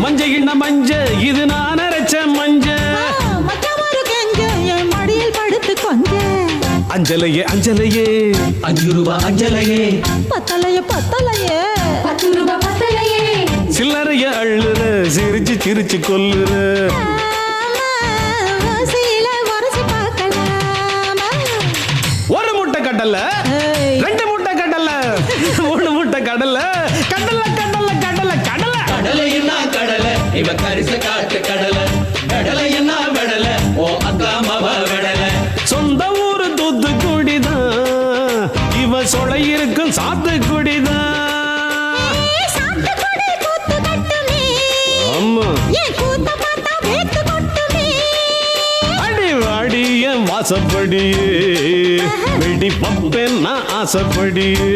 மஞ்ச கிண்ண மஞ்ச இது நான் அரைச்ச மஞ்ச என் மடியில் படுத்து கொஞ்ச அஞ்சலையே அஞ்சலையே 5 ரூபாய் அஞ்சலையே பத்தலையே 10 ரூபாய் பத்தலையே சில்லறைய அள்ளுற சிரிச்சு சிரிச்சு கொல்லுற ஒரு முட்டை கடல 2 முட்டை கடல 3 முட்டை கடல கடல கடல கடல கடல கடலை என்ன கடலை இவ கரிச காட்டு கடலை கடலை என்ன வெடலை ஓ அக்கா மவ வெடலை சொந்த ஊரு தூத்துக்குடிதான் இவ சொலை இருக்கும் சாத்துக்குடிதான் ஆமா அடி வாடிய வாசப்படியே வெடி பப்பேன் நான் ஆசைப்படியே